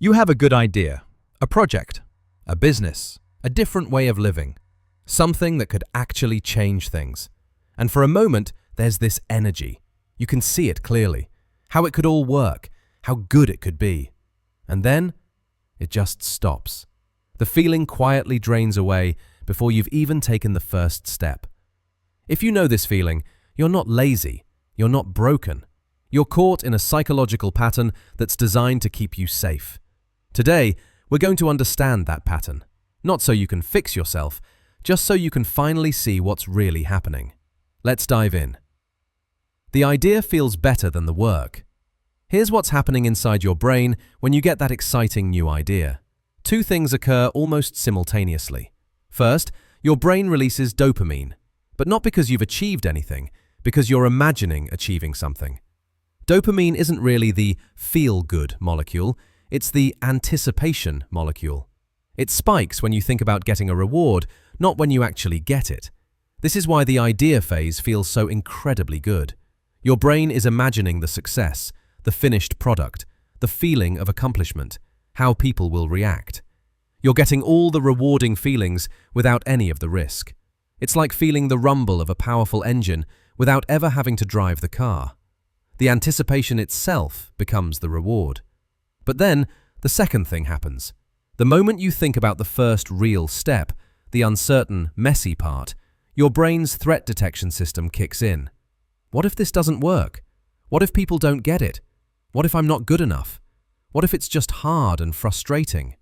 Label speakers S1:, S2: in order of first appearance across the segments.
S1: You have a good idea, a project, a business, a different way of living, something that could actually change things. And for a moment, there's this energy. You can see it clearly, how it could all work, how good it could be. And then, it just stops. The feeling quietly drains away before you've even taken the first step. If you know this feeling, you're not lazy, you're not broken. You're caught in a psychological pattern that's designed to keep you safe. Today, we're going to understand that pattern, not so you can fix yourself, just so you can finally see what's really happening. Let's dive in. The idea feels better than the work. Here's what's happening inside your brain when you get that exciting new idea. Two things occur almost simultaneously. First, your brain releases dopamine, but not because you've achieved anything, because you're imagining achieving something. Dopamine isn't really the feel-good molecule, it's the anticipation molecule. It spikes when you think about getting a reward, not when you actually get it. This is why the idea phase feels so incredibly good. Your brain is imagining the success, the finished product, the feeling of accomplishment, how people will react. You're getting all the rewarding feelings without any of the risk. It's like feeling the rumble of a powerful engine without ever having to drive the car. The anticipation itself becomes the reward. But then, the second thing happens. The moment you think about the first real step, the uncertain, messy part, your brain's threat detection system kicks in. What if this doesn't work? What if people don't get it? What if I'm not good enough? What if it's just hard and frustrating?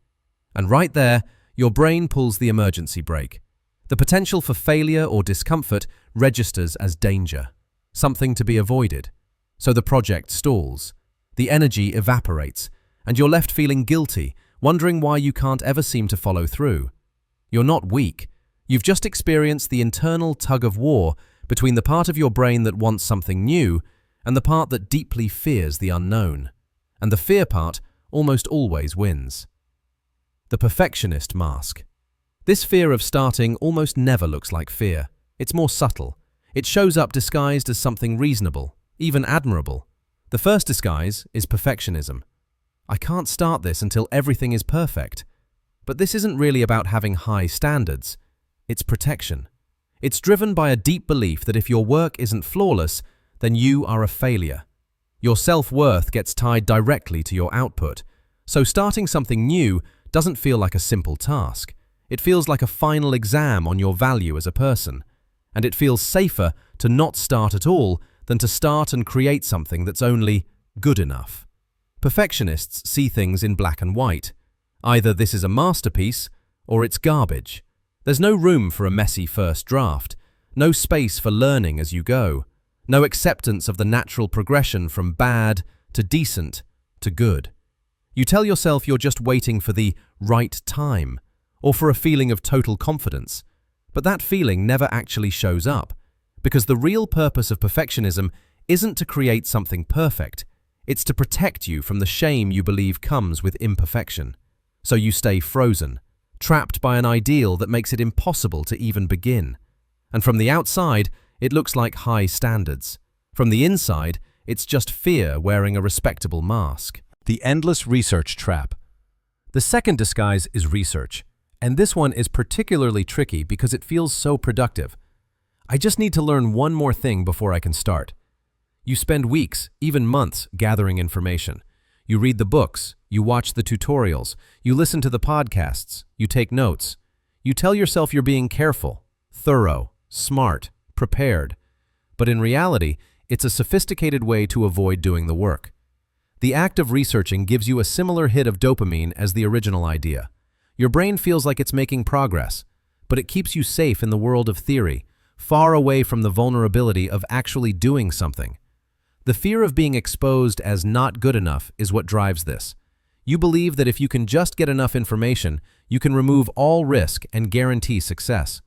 S1: And right there, your brain pulls the emergency brake. The potential for failure or discomfort registers as danger, something to be avoided. So the project stalls. The energy evaporates, and you're left feeling guilty, wondering why you can't ever seem to follow through. You're not weak. You've just experienced the internal tug-of-war between the part of your brain that wants something new and the part that deeply fears the unknown. And the fear part almost always wins. The Perfectionist Mask. This fear of starting almost never looks like fear. It's more subtle. It shows up disguised as something reasonable, even admirable. The first disguise is perfectionism. I can't start this until everything is perfect. But this isn't really about having high standards. It's protection. It's driven by a deep belief that if your work isn't flawless, then you are a failure. Your self-worth gets tied directly to your output. So starting something new doesn't feel like a simple task. It feels like a final exam on your value as a person. And it feels safer to not start at all than to start and create something that's only good enough. Perfectionists see things in black and white. Either this is a masterpiece or it's garbage. There's no room for a messy first draft, no space for learning as you go, no acceptance of the natural progression from bad to decent to good. You tell yourself you're just waiting for the right time or for a feeling of total confidence, but that feeling never actually shows up because the real purpose of perfectionism isn't to create something perfect. It's to protect you from the shame you believe comes with imperfection. So you stay frozen, trapped by an ideal that makes it impossible to even begin. And from the outside, it looks like high standards. From the inside, it's just fear wearing a respectable mask.
S2: The endless research trap. The second disguise is research, and this one is particularly tricky because it feels so productive. I just need to learn one more thing before I can start. You spend weeks, even months, gathering information. You read the books, you watch the tutorials, you listen to the podcasts, you take notes. You tell yourself you're being careful, thorough, smart, prepared. But in reality, it's a sophisticated way to avoid doing the work. The act of researching gives you a similar hit of dopamine as the original idea. Your brain feels like it's making progress, but it keeps you safe in the world of theory, far away from the vulnerability of actually doing something. The fear of being exposed as not good enough is what drives this. You believe that if you can just get enough information, you can remove all risk and guarantee success.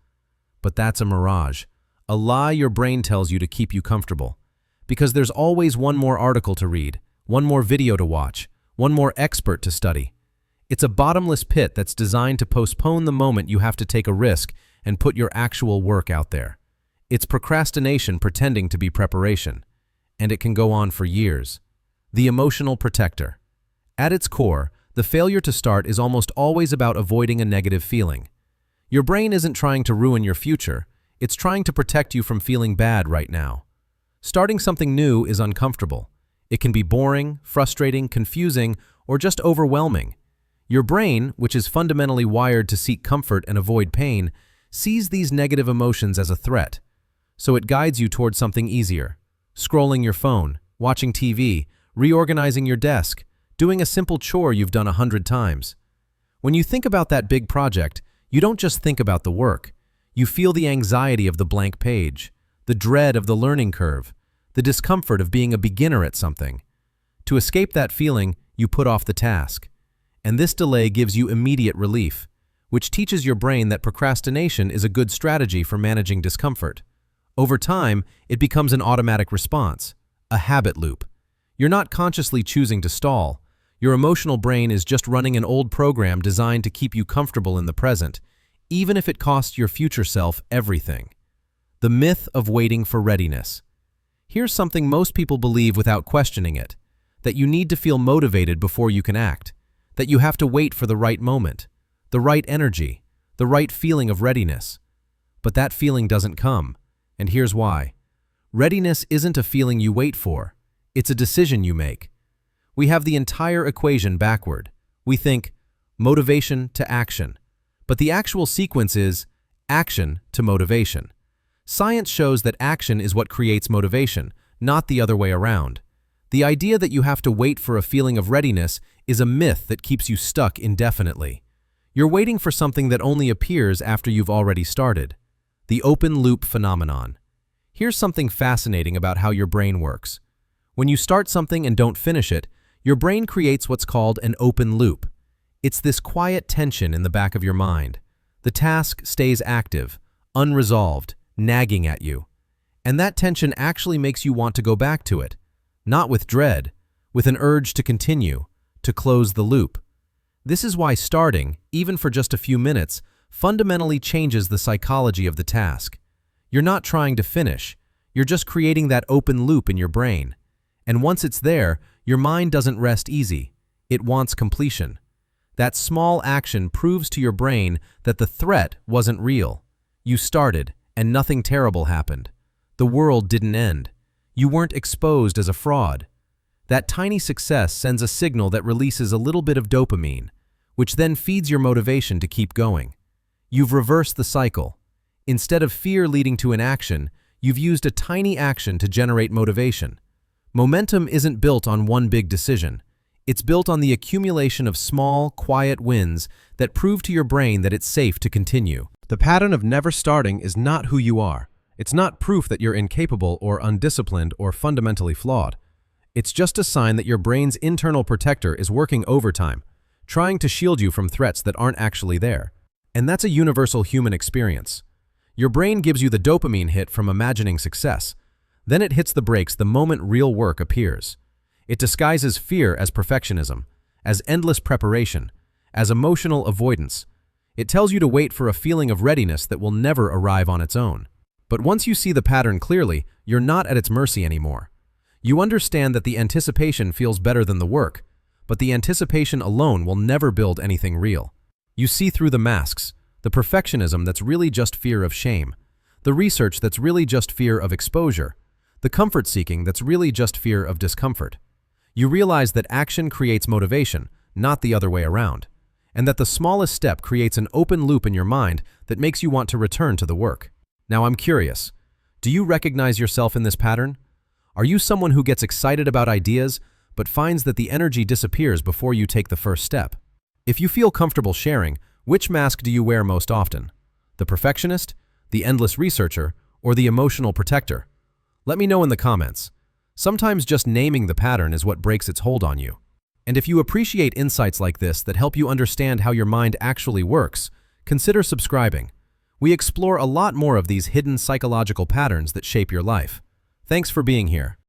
S2: But that's a mirage, a lie your brain tells you to keep you comfortable. Because there's always one more article to read, one more video to watch, one more expert to study. It's a bottomless pit that's designed to postpone the moment you have to take a risk and put your actual work out there. It's procrastination pretending to be preparation. And it can go on for years. The emotional protector. At its core, The failure to start is almost always about avoiding a negative feeling. Your brain isn't trying to ruin your future, it's trying to protect you from feeling bad right now. Starting something new is uncomfortable. It can be boring, frustrating, confusing, or just overwhelming. Your brain, which is fundamentally wired to seek comfort and avoid pain, sees these negative emotions as a threat. So it guides you towards something easier. Scrolling your phone, watching TV, reorganizing your desk, doing a simple chore you've done 100 times. When you think about that big project, you don't just think about the work. You feel the anxiety of the blank page, the dread of the learning curve, the discomfort of being a beginner at something. To escape that feeling, you put off the task. And this delay gives you immediate relief, which teaches your brain that procrastination is a good strategy for managing discomfort. Over time, it becomes an automatic response, a habit loop. You're not consciously choosing to stall. Your emotional brain is just running an old program designed to keep you comfortable in the present, even if it costs your future self everything. The myth of waiting for readiness. Here's something most people believe without questioning it, that you need to feel motivated before you can act, that you have to wait for the right moment, the right energy, the right feeling of readiness. But that feeling doesn't come, and here's why. Readiness isn't a feeling you wait for, it's a decision you make. We have the entire equation backward. We think motivation to action, but the actual sequence is action to motivation. Science shows that action is what creates motivation, not the other way around. The idea that you have to wait for a feeling of readiness is a myth that keeps you stuck indefinitely. You're waiting for something that only appears after you've already started. The open loop phenomenon. Here's something fascinating about how your brain works. When you start something and don't finish it, your brain creates what's called an open loop. It's this quiet tension in the back of your mind. The task stays active, unresolved, nagging at you. And that tension actually makes you want to go back to it. Not with dread, with an urge to continue, to close the loop. This is why starting, even for just a few minutes, fundamentally changes the psychology of the task. You're not trying to finish, you're just creating that open loop in your brain. And once it's there, your mind doesn't rest easy. It wants completion. That small action proves to your brain that the threat wasn't real. You started, and nothing terrible happened. The world didn't end. You weren't exposed as a fraud. That tiny success sends a signal that releases a little bit of dopamine, which then feeds your motivation to keep going. You've reversed the cycle. Instead of fear leading to inaction, you've used a tiny action to generate motivation. Momentum isn't built on one big decision. It's built on the accumulation of small, quiet wins that prove to your brain that it's safe to continue. The pattern of never starting is not who you are. It's not proof that you're incapable or undisciplined or fundamentally flawed. It's just a sign that your brain's internal protector is working overtime, trying to shield you from threats that aren't actually there. And that's a universal human experience. Your brain gives you the dopamine hit from imagining success. Then it hits the brakes the moment real work appears. It disguises fear as perfectionism, as endless preparation, as emotional avoidance. It tells you to wait for a feeling of readiness that will never arrive on its own. But once you see the pattern clearly, you're not at its mercy anymore. You understand that the anticipation feels better than the work, but the anticipation alone will never build anything real. You see through the masks, the perfectionism that's really just fear of shame, the research that's really just fear of exposure, the comfort-seeking that's really just fear of discomfort. You realize that action creates motivation, not the other way around, and that the smallest step creates an open loop in your mind that makes you want to return to the work. Now I'm curious, do you recognize yourself in this pattern? Are you someone who gets excited about ideas, but finds that the energy disappears before you take the first step? If you feel comfortable sharing, which mask do you wear most often? The perfectionist, the endless researcher, or the emotional protector? Let me know in the comments. Sometimes just naming the pattern is what breaks its hold on you. And if you appreciate insights like this that help you understand how your mind actually works, consider subscribing. We explore a lot more of these hidden psychological patterns that shape your life. Thanks for being here.